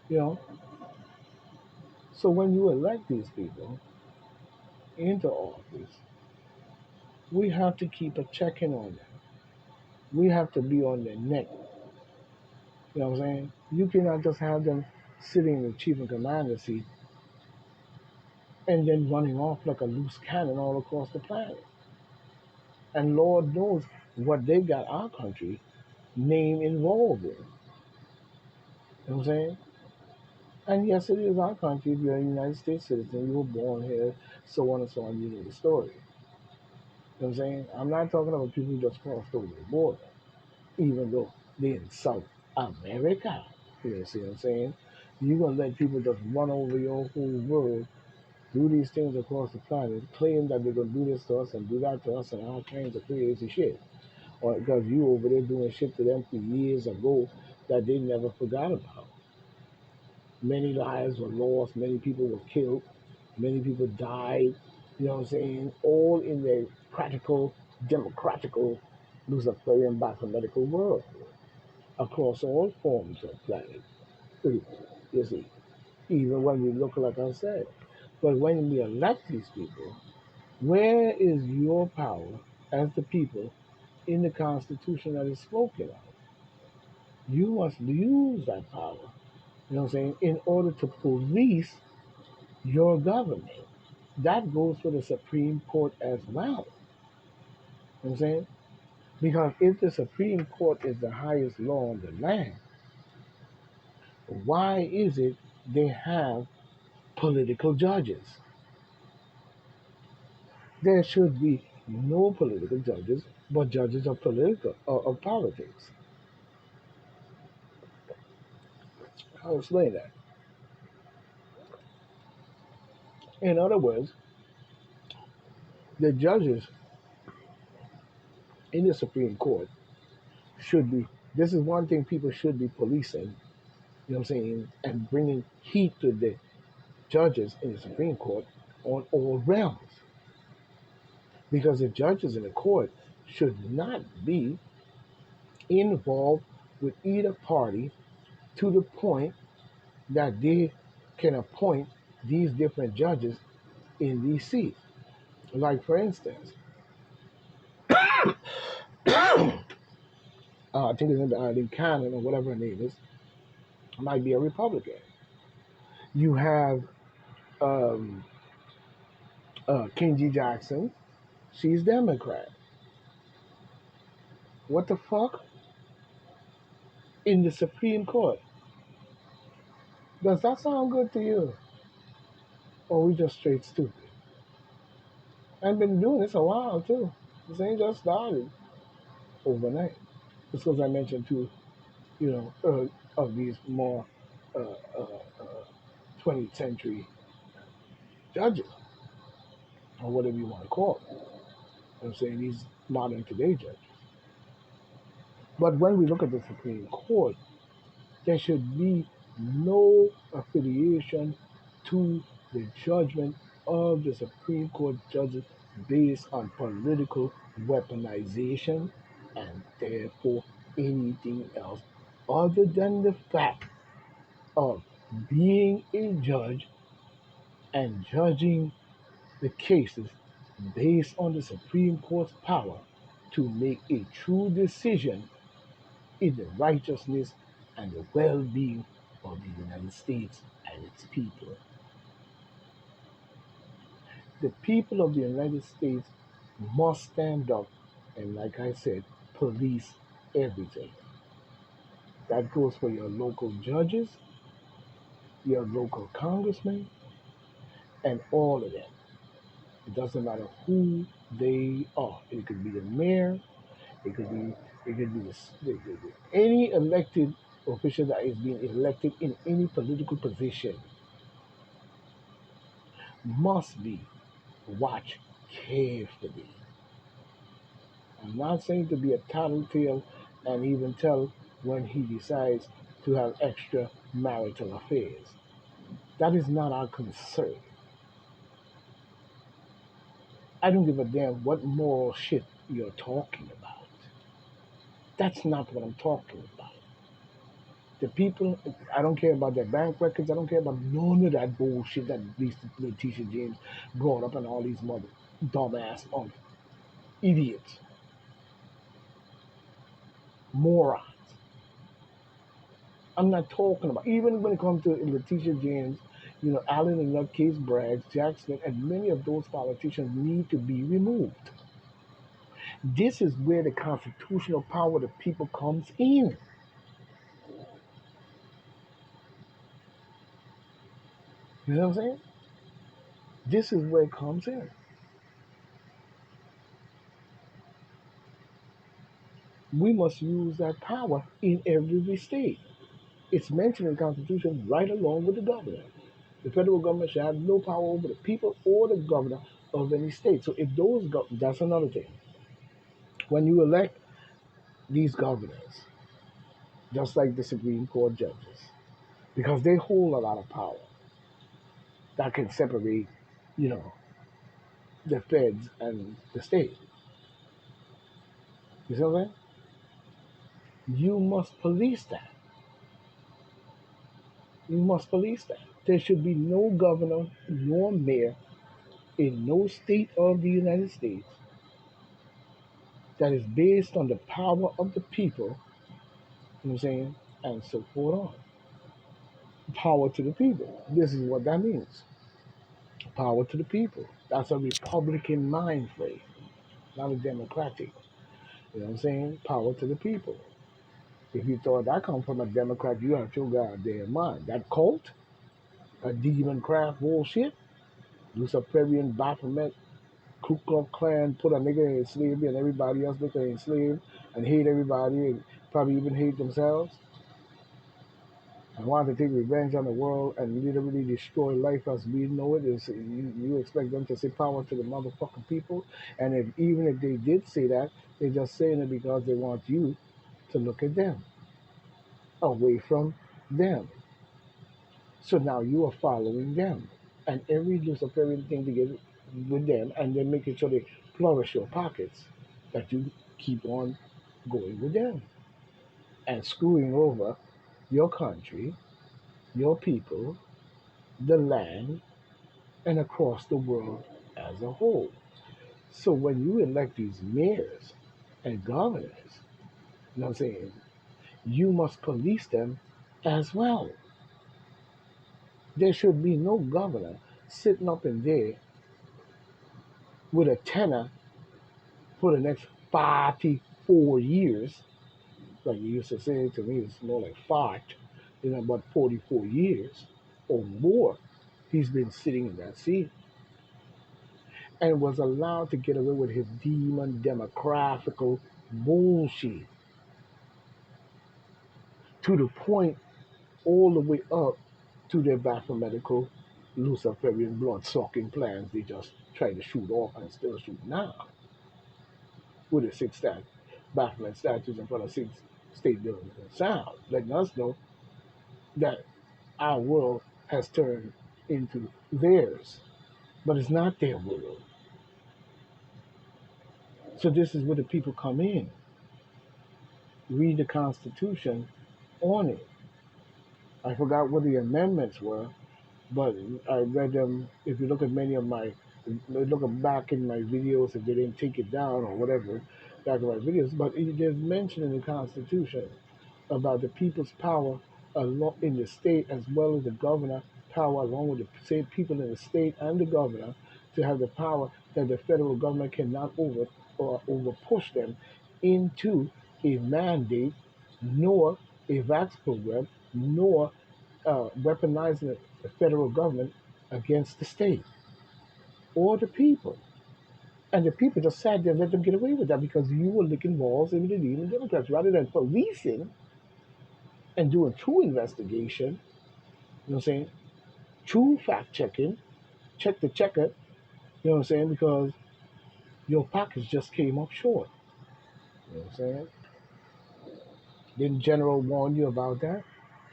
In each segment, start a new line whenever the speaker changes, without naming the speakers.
You know, so when you elect these people into office, we have to keep a checking on them. We have to be on their neck. You know what I'm saying? You cannot just have them sitting in the chief and commander seat and then running off like a loose cannon all across the planet. And Lord knows what they got our country name involved in. You know what I'm saying? And yes, it is our country. If you're a United States citizen, you were born here, so on and so on, you know the story. You know what I'm saying? I'm not talking about people who just crossed over the border, even though they're in South America. You know, see what I'm saying? You're gonna let people just run over your whole world, do these things across the planet, claim that they're gonna do this to us and do that to us and all kinds of crazy shit. Or because you over there doing shit to them for years ago that they never forgot about. Many lives were lost, many people were killed, many people died, you know what I'm saying? All in the practical, democratical, Luciferian, mathematical world across all forms of planet. You see, even when we look like I said. But when we elect these people, where is your power as the people in the Constitution that is spoken of? You must use that power, you know what I'm saying, in order to police your government. That goes for the Supreme Court as well. You know what I'm saying? Because if the Supreme Court is the highest law in the land, why is it they have political judges? There should be no political judges, but judges of of politics. I'll explain that. In other words, the judges in the Supreme Court should be. This is one thing people should be policing. You know what I'm saying, and bringing heat to the judges in the Supreme Court on all realms, because the judges in the court should not be involved with either party to the point that they can appoint these different judges in these seats. Like, for instance, I think it's in Cannon or whatever her name is, might be a Republican. You have um, Kenji Jackson, she's Democrat. What the fuck? In the Supreme Court. Does that sound good to you? Or we just straight stupid? I've been doing this a while too. This ain't just started overnight. It's because I mentioned too, you know, of these more uh, uh, uh, 20th century judges, or whatever you want to call them. I'm saying these modern today judges. But when we look at the Supreme Court, there should be no affiliation to the judgment of the Supreme Court judges based on political weaponization and therefore anything else other than the fact of being a judge and judging the cases based on the Supreme Court's power to make a true decision in the righteousness and the well being of the United States and its people. The people of the United States must stand up and, like I said, police everything. That goes for your local judges, your local congressmen, and all of them. It doesn't matter who they are. It could be the mayor, it could be any elected official that is being elected in any political position must be watched carefully. I'm not saying to be a tattletale and even tell when he decides to have extra marital affairs. That is not our concern. I don't give a damn what moral shit you're talking about. That's not what I'm talking about. The people, I don't care about their bank records. I don't care about none of that bullshit that Letitia James brought up and all these mother dumbass idiots, morons. I'm not talking about, even when it comes to Letitia James, Allen and Nutcase Braggs, Jackson, and many of those politicians need to be removed. This is where the constitutional power of the people comes in. You know what I'm saying? This is where it comes in. We must use that power in every state. It's mentioned in the Constitution right along with the governor. The federal government shall have no power over the people or the governor of any state. So if that's another thing. When you elect these governors, just like the Supreme Court judges, because they hold a lot of power that can separate, you know, the feds and the state. You see what I'm saying? You must police that. You must police that. There should be no governor nor mayor in no state of the United States that is based on the power of the people, you know what I'm saying, and so forth on. Power to the people. This is what that means. Power to the people. That's a Republican mind frame, not a Democratic. You know what I'm saying? Power to the people. If you thought that come from a Democrat, you have your goddamn mind. That cult, a demon craft bullshit, Luciferian Baphomet, Ku Klux Klan put a nigga in slavery and everybody else look at enslaved and hate everybody and probably even hate themselves. I want to take revenge on the world and literally destroy life as we know it. Is you expect them to say power to the motherfucking people? And even if they did say that, they're just saying it because they want you to look at them, away from them. So now you are following them, and every Luciferian thing to get with them, and then making sure they flourish your pockets, that you keep on going with them and screwing over your country, your people, the land, and across the world as a whole. So when you elect these mayors and governors, you know what I'm saying, you must police them as well. There should be no governor sitting up in there with a tenor for the next 54 years, like you used to say to me, it's more like fart, about 44 years or more. He's been sitting in that seat and was allowed to get away with his demon demographical bullshit to the point all the way up to their mathematical Luciferian blood sucking plans they just try to shoot off and still shoot now with the Baphomet statues in front of six state buildings and sound, letting us know that our world has turned into theirs. But it's not their world. So this is where the people come in. Read the Constitution on it. I forgot what the amendments were, but I read them. If you look at many of look back in my videos, if they didn't take it down or whatever, back in my videos, but there's mention in the Constitution about the people's power in the state as well as the governor power along with the same people in the state and the governor to have the power that the federal government cannot over push them into a mandate nor a vax program nor weaponizing the federal government against the state or the people. And the people just sat there and let them get away with that because you were licking walls in the Democrats rather than policing and doing true investigation, you know what I'm saying? True fact checking, check the checker, you know what I'm saying? Because your pockets just came up short. You know what I'm saying? Didn't General warn you about that?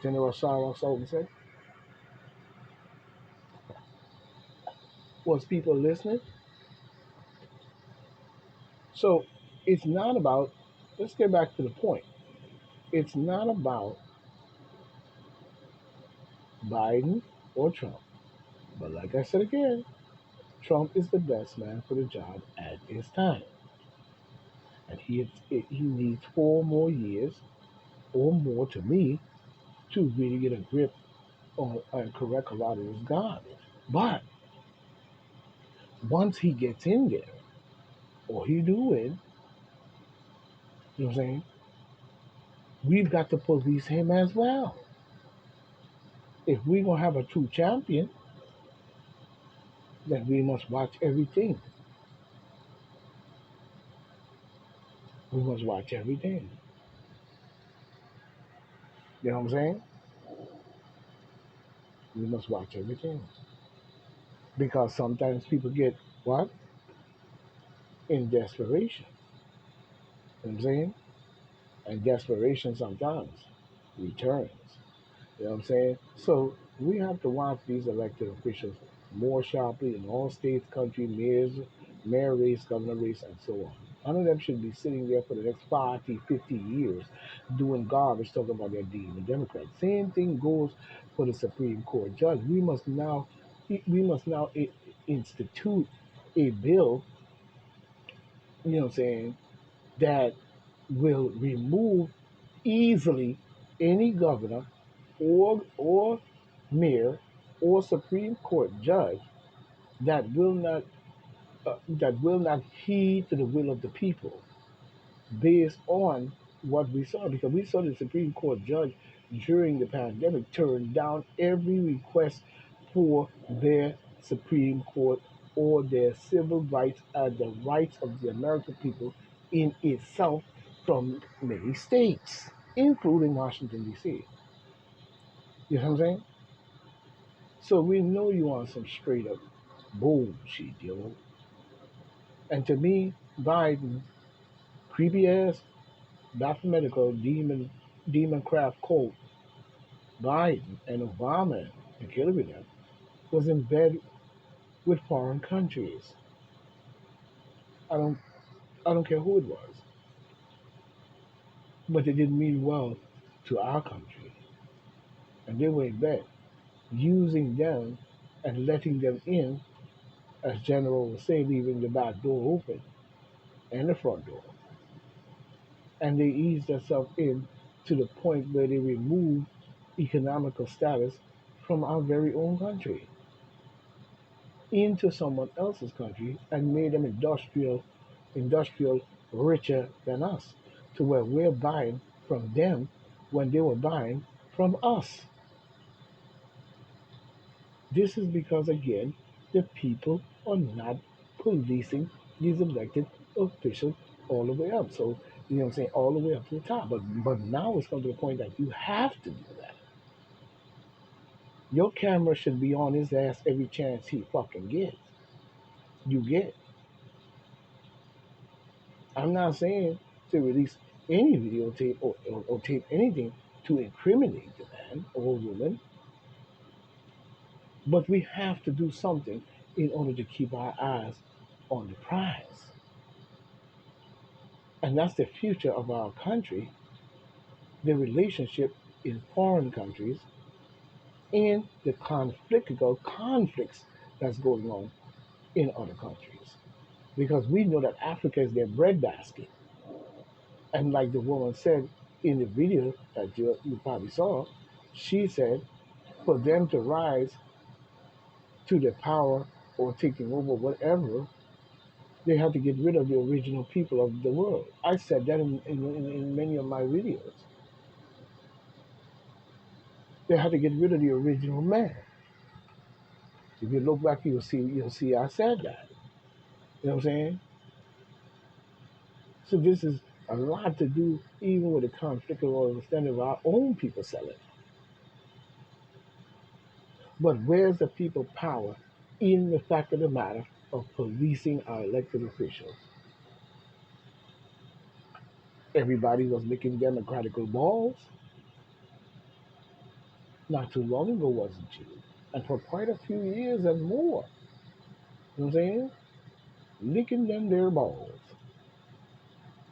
General Sarah Sultan said, was people listening? So it's not about, let's get back to the point. It's not about Biden or Trump. But like I said again, Trump is the best man for the job at this time. And he needs 4 more years or more to me to really get a grip on and correct a lot of this garbage. But once he gets in there, or he do win, you know what I'm saying? We've got to police him as well. If we're gonna have a true champion, then we must watch everything. We must watch everything. You know what I'm saying? We must watch everything. Because sometimes people get what? In desperation. You know what I'm saying? And desperation sometimes returns. You know what I'm saying? So we have to watch these elected officials more sharply in all states, country, mayor race, governor race, and so on. None of them should be sitting there for the next 40, 50 years doing garbage, talking about their demon Democrats. Same thing goes for the Supreme Court judge. We must now institute a bill, you know what I'm saying, that will remove easily any governor or mayor or Supreme Court judge that will not heed to the will of the people based on what we saw, because we saw the Supreme Court judge during the pandemic turn down every request for their Supreme Court or their civil rights and the rights of the American people in itself from many states, including Washington, D.C. You know what I'm saying? So we know you on some straight up bullshit, yo. And to me, Biden, creepy ass, mathematical demon craft cult, Biden and Obama and Hillary them was in bed with foreign countries. I don't I don't care who it was, but they didn't mean well to our country. And they were in bed, using them and letting them in, as General was saying, leaving the back door open and the front door. And they eased themselves in to the point where they removed economical status from our very own country into someone else's country and made them industrial richer than us, to where we're buying from them when they were buying from us. This is because, again, the people are not policing these elected officials all the way up. So, you know what I'm saying, all the way up to the top. But now it's come to the point that you have to do that. Your camera should be on his ass every chance he fucking gets. You get. I'm not saying to release any videotape or tape anything to incriminate the man or woman, but we have to do something in order to keep our eyes on the prize. And that's the future of our country, the relationship in foreign countries, and the conflicts that's going on in other countries. Because we know that Africa is their breadbasket. And like the woman said in the video that you probably saw, she said for them to rise to the power or taking over whatever, they have to get rid of the original people of the world. I said that in many of my videos. They had to get rid of the original man. If you look back, you'll see I said that. You know what I'm saying? So this is a lot to do even with the conflict of understanding of our own people selling. But where's the people power in the fact of the matter of policing our elected officials? Everybody was licking democratical balls not too long ago, wasn't you? And for quite a few years and more. You know what I'm saying? Licking them their balls.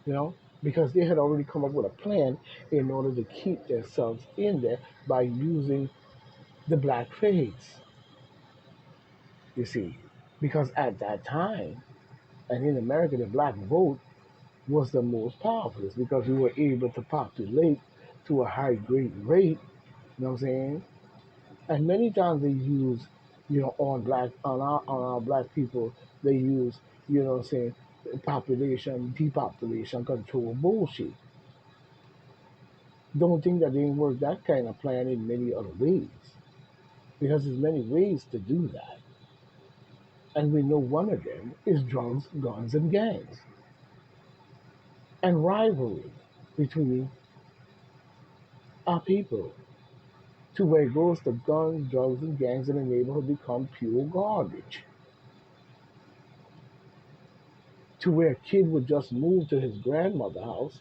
You know? Because they had already come up with a plan in order to keep themselves in there by using the black fades, you see. Because at that time, and in America, the black vote was the most powerful. It's because we were able to populate to a high great rate, you know what I'm saying? And many times they use, on our black people, they use, what I'm saying, population, depopulation control bullshit. Don't think that they didn't work that kind of plan in many other ways. Because there's many ways to do that. And we know one of them is drugs, guns, and gangs. And rivalry between our people. To where it goes to guns, drugs, and gangs in the neighborhood become pure garbage. To where a kid would just move to his grandmother's house,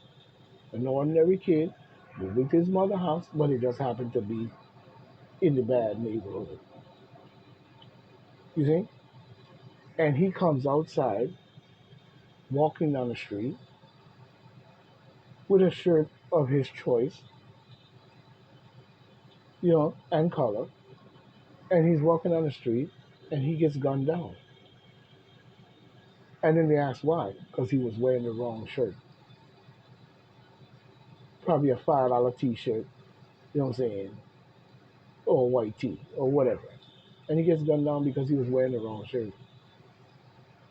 an ordinary kid, moving to his mother's house, but it just happened to be in the bad neighborhood. You see? And he comes outside, walking down the street, with a shirt of his choice, and color, and he's walking down the street, and he gets gunned down. And then they ask why, because he was wearing the wrong shirt. Probably a $5 t-shirt, you know what I'm saying, or a white tee, or whatever. And he gets gunned down because he was wearing the wrong shirt.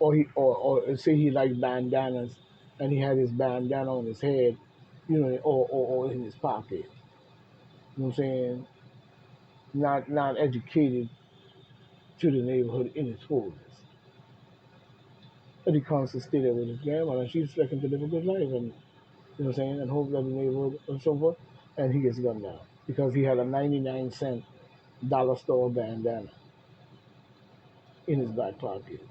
Or say he liked bandanas, and he had his bandana on his head, or in his pocket. You know what I'm saying? Not educated to the neighborhood in its fullness. But he comes to stay there with his grandma, and she's expecting to live a good life, and you know what I'm saying, and hope that the neighborhood and so forth. And he gets gunned down because he had a 99-cent dollar store bandana in his back pocket.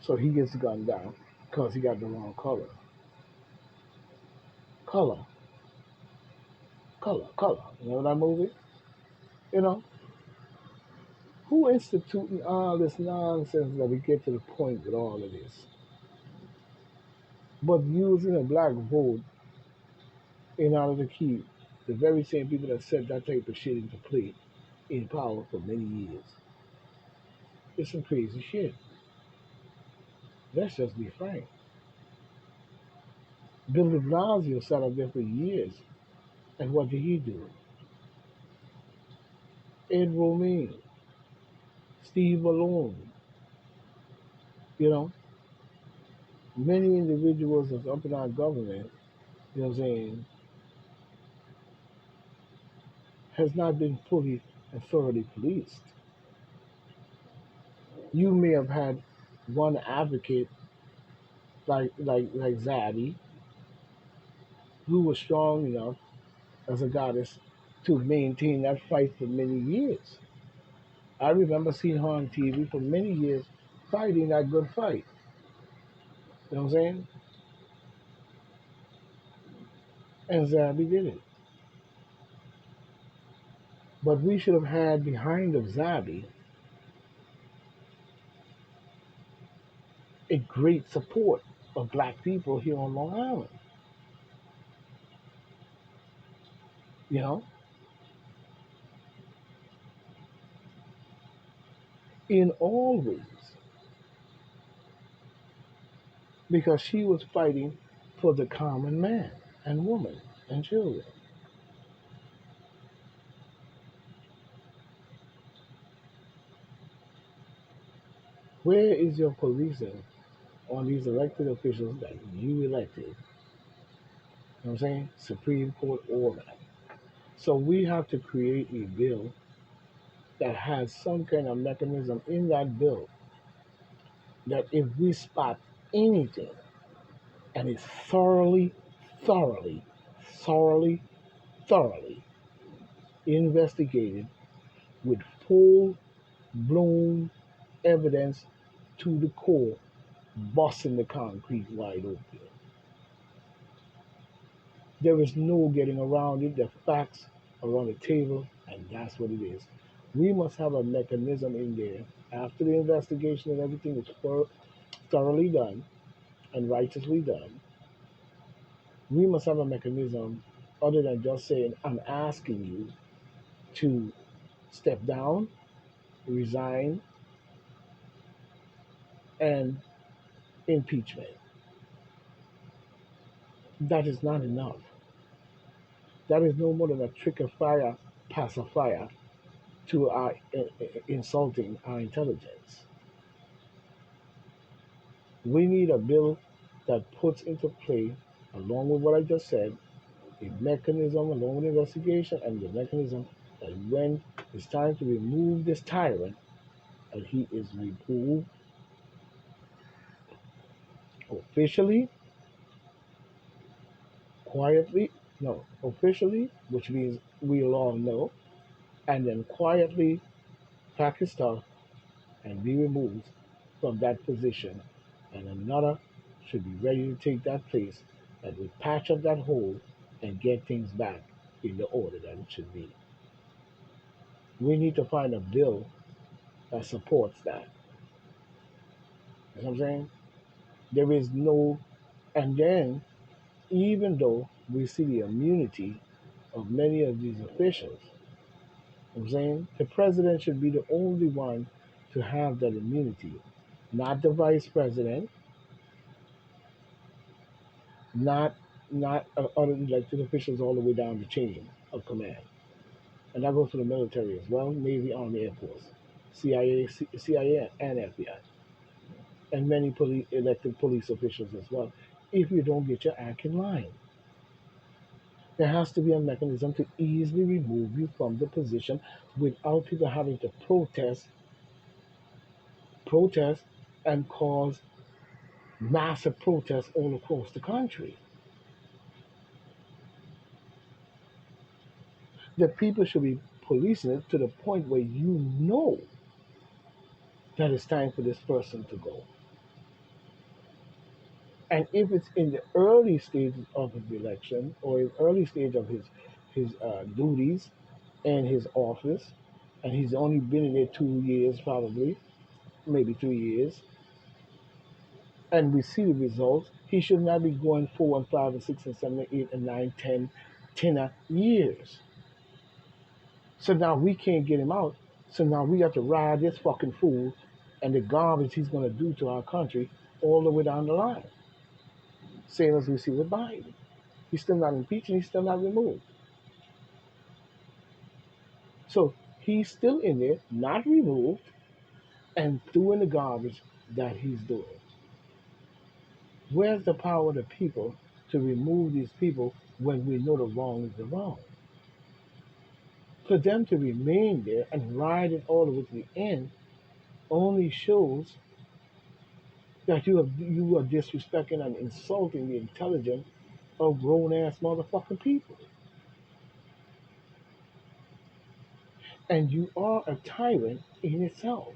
So he gets gunned down because he got the wrong color. Color, color. You know that movie? You know, who instituting all this nonsense that we get to the point with all of this? But using a black vote in order to keep the very same people that said that type of shit into play in power for many years. It's some crazy shit. Let's just be frank. Bill de Blasio sat up there for years, and what did he do? Ed Romaine, Steve Malone, you know, many individuals that's up in our government, you know what I'm saying, has not been fully and thoroughly policed. You may have had one advocate like Zaddy, who was strong enough as a goddess to maintain that fight for many years. I remember seeing her on TV for many years fighting that good fight. You know what I'm saying? And Zabby did it. But we should have had behind of Zabby a great support of black people here on Long Island. You know, in all ways, because she was fighting for the common man and woman and children. Where is your policing on these elected officials that you elected? You know what I'm saying? Supreme Court order. So we have to create a bill that has some kind of mechanism in that bill that if we spot anything and it's thoroughly, thoroughly, thoroughly, thoroughly investigated with full blown evidence to the core, busting the concrete wide open. There is no getting around it. The facts are on the table, and that's what it is. We must have a mechanism in there after the investigation and everything is thoroughly done and righteously done. We must have a mechanism other than just saying, I'm asking you to step down, resign, and impeachment. That is not enough. That is no more than a trick of fire pacifier to our insulting our intelligence. We need a bill that puts into play, along with what I just said, a mechanism along with investigation and the mechanism that when it's time to remove this tyrant, and he is removed officially, quietly, no, officially, which means we'll all know, and then quietly pack his stuff and be removed from that position, and another should be ready to take that place that will patch up that hole and get things back in the order that it should be. We need to find a bill that supports that. You know what I'm saying? There is no, and then even though we see the immunity of many of these officials, you know what I'm saying the president should be the only one to have that immunity, not the vice president, not other elected officials all the way down the chain of command. And that goes for the military as well, Navy, Army, Air Force, CIA, and FBI, and many elected police officials as well. If you don't get your act in line, there has to be a mechanism to easily remove you from the position without people having to protest, and cause massive protests all across the country. The people should be policing it to the point where you know that it's time for this person to go. And if it's in the early stages of his election or his early stage of his duties and his office, and he's only been in there 2 years probably, maybe 3 years, and we see the results, he should not be going 4 and 5 and 6 and 7 and 8 and 9, 10 years. So now we can't get him out. So now we got to ride this fucking fool and the garbage he's going to do to our country all the way down the line. Same as we see with Biden. He's still not impeached and he's still not removed. So he's still in there, not removed, and doing the garbage that he's doing. Where's the power of the people to remove these people when we know the wrong is the wrong? For them to remain there and ride it all the way to the end only shows that you are disrespecting and insulting the intelligence of grown ass motherfucking people. And you are a tyrant in itself.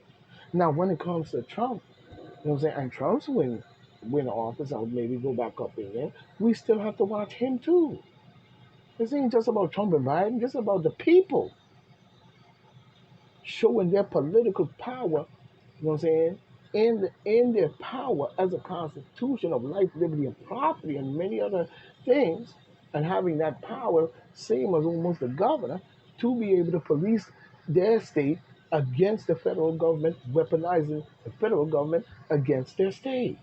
Now when it comes to Trump, you know what I'm saying, and Trump's win office, I'll maybe go back up in there, we still have to watch him too. This ain't just about Trump and Biden, this is about the people showing their political power, you know what I'm saying, in their power as a constitution of life, liberty, and property, and many other things, and having that power, same as almost the governor, to be able to police their state against the federal government, weaponizing the federal government against their state,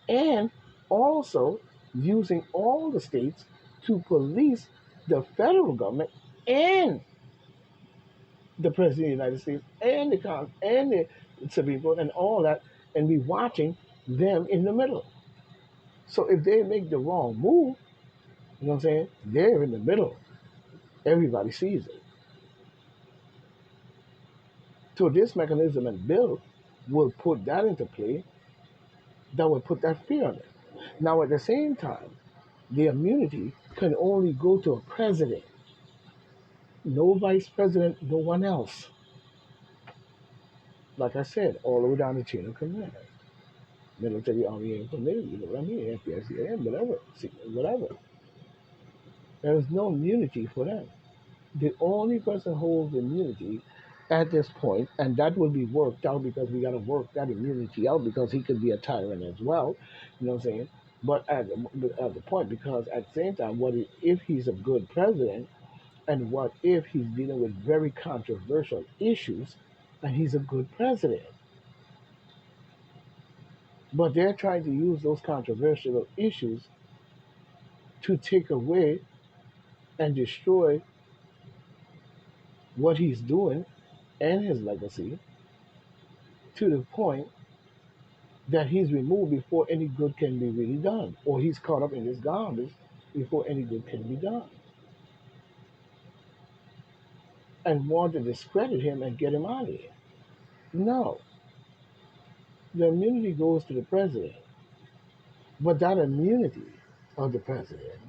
and also using all the states to police the federal government and the President of the United States and the Supreme Court and all that, and be watching them in the middle. So if they make the wrong move, you know what I'm saying, they're in the middle. Everybody sees it. So this mechanism and bill will put that into play, that will put that fear on it. Now at the same time, the immunity can only go to a president. No vice president, no one else. Like I said, all the way down the chain of command. Military, Army, Air Force, Navy, you know what I mean? FPS, whatever, whatever. There's no immunity for them. The only person who holds immunity at this point, and that will be worked out because we got to work that immunity out because he could be a tyrant as well. You know what I'm saying? But at the point, because at the same time, if he's a good president, and what if he's dealing with very controversial issues, and he's a good president? But they're trying to use those controversial issues to take away and destroy what he's doing and his legacy to the point that he's removed before any good can be really done, or he's caught up in his garbage before any good can be done, and want to discredit him and get him out of here. No, the immunity goes to the president, but that immunity of the president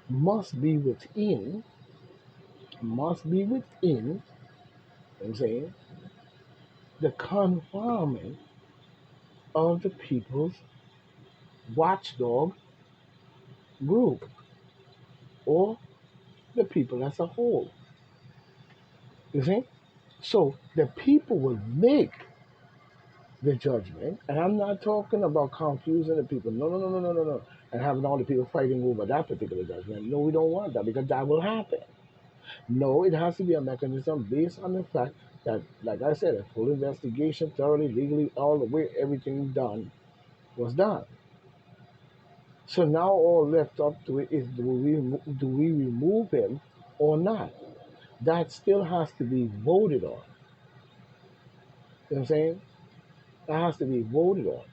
must be within, must be within, I'm saying, the confinement of the people's watchdog group or the people as a whole. You see? So the people will make the judgment, and I'm not talking about confusing the people. No, no, no, no, no, no, no. And having all the people fighting over that particular judgment. No, we don't want that because that will happen. No, it has to be a mechanism based on the fact that, like I said, a full investigation, thoroughly, legally, all the way, everything done was done. So now all left up to it is do we remove him or not? That still has to be voted on. You know what I'm saying? That has to be voted on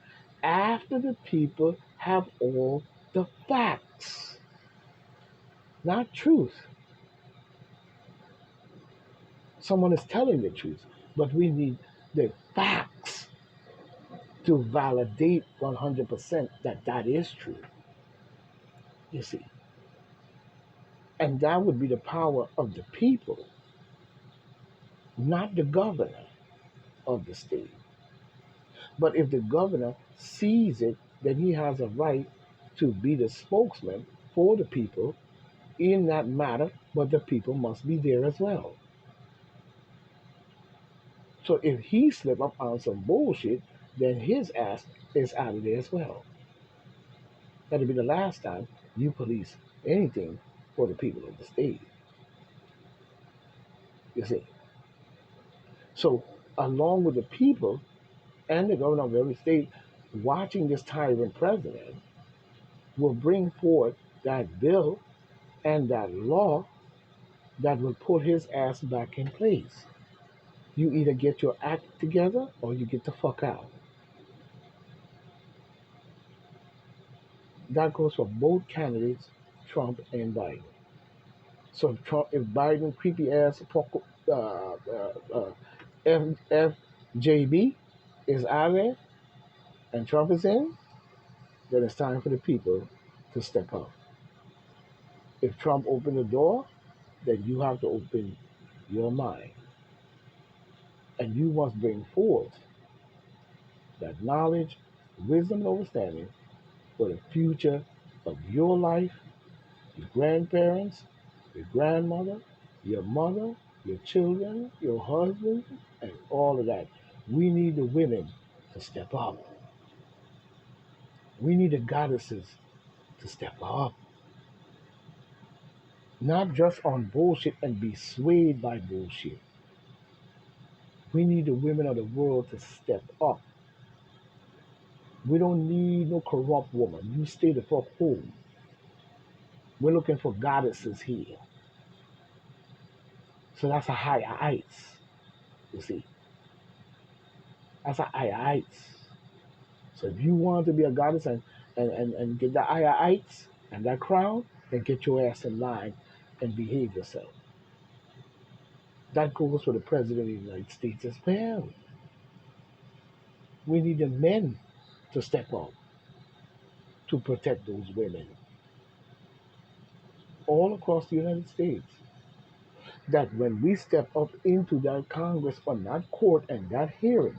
after the people have all the facts, not truth. Someone is telling the truth, but we need the facts to validate 100% that that is true. You see, and that would be the power of the people, not the governor of the state. But if the governor sees it, then he has a right to be the spokesman for the people in that matter, but the people must be there as well. So if he slip up on some bullshit, then his ass is out of there as well. That'll be the last time you police anything for the people of the state. You see. So along with the people and the governor of every state watching this tyrant president will bring forth that bill and that law that will put his ass back in place. You either get your act together or you get the fuck out. That goes for both candidates, Trump and Biden. So if Biden creepy ass FJB is out of there and Trump is in, then it's time for the people to step up. If Trump opened the door, then you have to open your mind. And you must bring forth that knowledge, wisdom, and understanding for the future of your life, your grandparents, your grandmother, your mother, your children, your husband, and all of that. We need the women to step up. We need the goddesses to step up. Not just on bullshit and be swayed by bullshit. We need the women of the world to step up. We don't need no corrupt woman. You stay the fuck home. We're looking for goddesses here. So that's a higher heights, you see. That's a higher heights. So if you want to be a goddess and get the higher heights and that crown, then get your ass in line and behave yourself. That goes for the President of the United States as well. We need the men to step up to protect those women all across the United States. That when we step up into that Congress on that court and that hearing,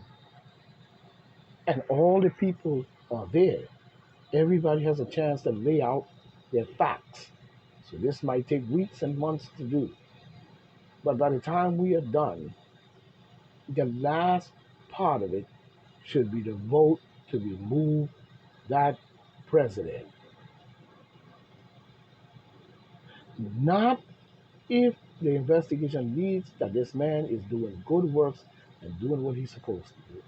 and all the people are there, everybody has a chance to lay out their facts. So this might take weeks and months to do. But by the time we are done, the last part of it should be the vote to remove that president. Not if the investigation leads that this man is doing good works and doing what he's supposed to do.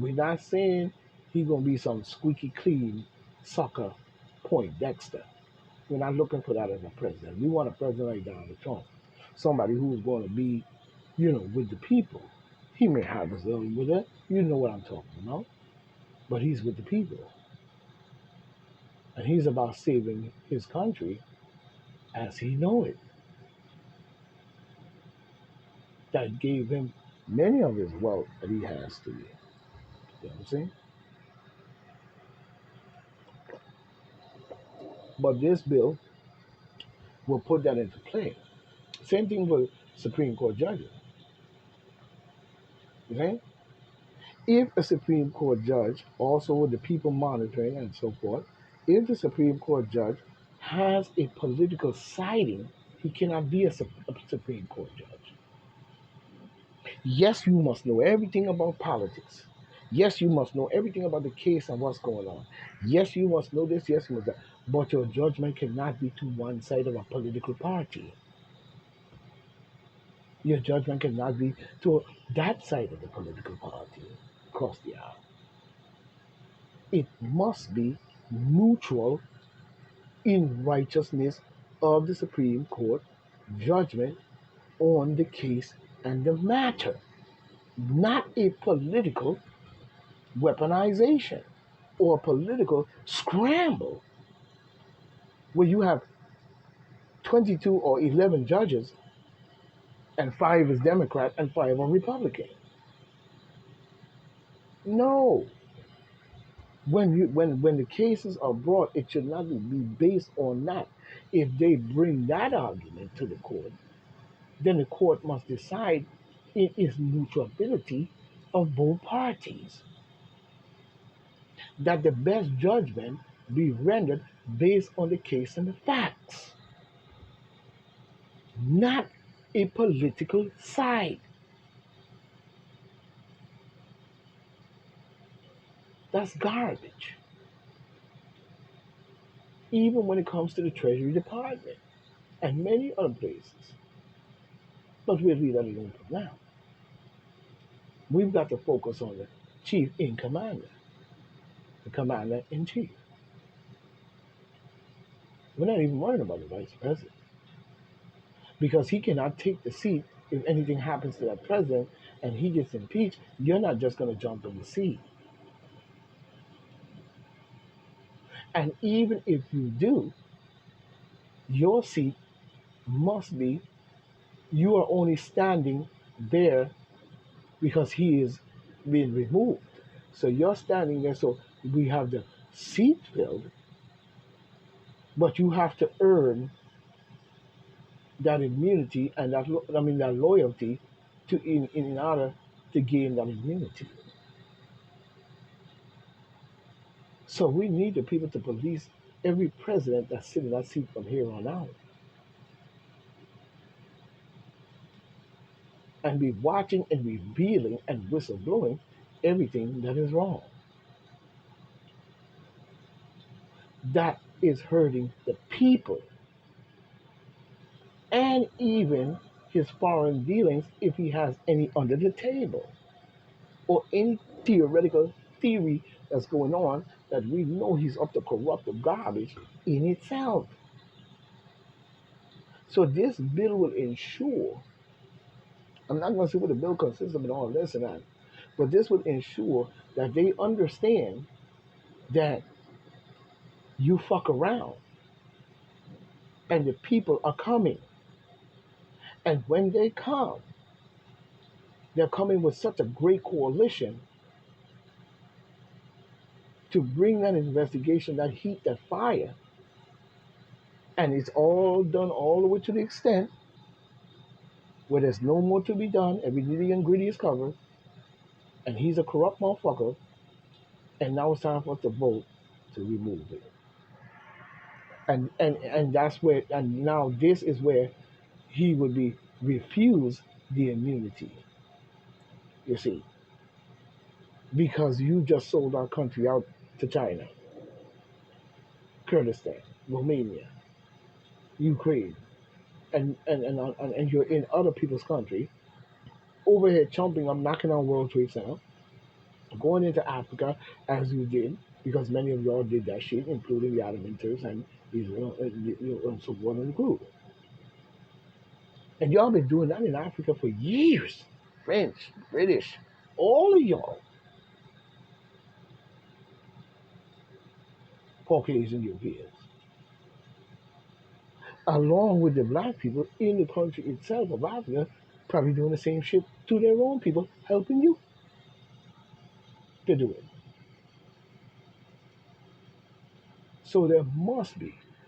We're not saying he's gonna be some squeaky clean sucker point Dexter. We're not looking for that as a president. We want a president like Donald Trump, somebody who's going to be, with the people. He may have his own with it. You know what I'm talking about. But he's with the people. And he's about saving his country as he know it. That gave him many of his wealth that he has today. You know what I'm saying? But this bill will put that into play. Same thing with Supreme Court judges. Okay? If a Supreme Court judge, also with the people monitoring and so forth, if the Supreme Court judge has a political siding, he cannot be a Supreme Court judge. Yes, you must know everything about politics. Yes, you must know everything about the case and what's going on. Yes, you must know this. Yes, you must that. But your judgment cannot be to one side of a political party. Your judgment cannot be to that side of the political party across the aisle. It must be neutral in righteousness of the Supreme Court judgment on the case and the matter, not a political weaponization or political scramble where you have 22 or 11 judges and 5 is Democrat and 5 are Republican. No. When the cases are brought, it should not be based on that. If they bring that argument to the court, then the court must decide it is neutrality of both parties. That the best judgment be rendered based on the case and the facts, not a political side. That's garbage. Even when it comes to the Treasury Department and many other places. But we'll leave that alone for now. We've got to focus on the chief in command, the commander in chief. We're not even worried about the vice president because he cannot take the seat if anything happens to that president and he gets impeached. You're not just going to jump in the seat. And even if you do, your seat must be, you are only standing there because he is being removed. So you're standing there, so we have the seat filled, but you have to earn that immunity and that loyalty to in order to gain that immunity. So we need the people to police every president that's sitting in that seat from here on out. And be watching and revealing and whistleblowing everything that is wrong. That is hurting the people. And even his foreign dealings if he has any under the table. Or any theoretical theory that's going on that we know he's up to corruptive garbage in itself. So this bill will ensure, I'm not going to say what the bill consists of and all this and that, but this will ensure that they understand that you fuck around and the people are coming. And when they come, they're coming with such a great coalition to bring that investigation, that heat, that fire. And it's all done all the way to the extent where there's no more to be done. Every nitty and gritty is covered. And he's a corrupt motherfucker. And now it's time for us to vote to remove it. And that's where, and now this is where he would be refused the immunity. You see. because you just sold our country out to China, Kurdistan, Romania, Ukraine, and you're in other people's country over here chomping up, knocking on World Trade Center, going into Africa as you did, because many of y'all did that shit, including the Adamanters and Israel and so on and crew. And y'all been doing that in Africa for years. French, British, all of y'all, Caucasian Europeans, along with the black people in the country itself of Africa, probably doing the same shit to their own people, helping you to do it. So there must be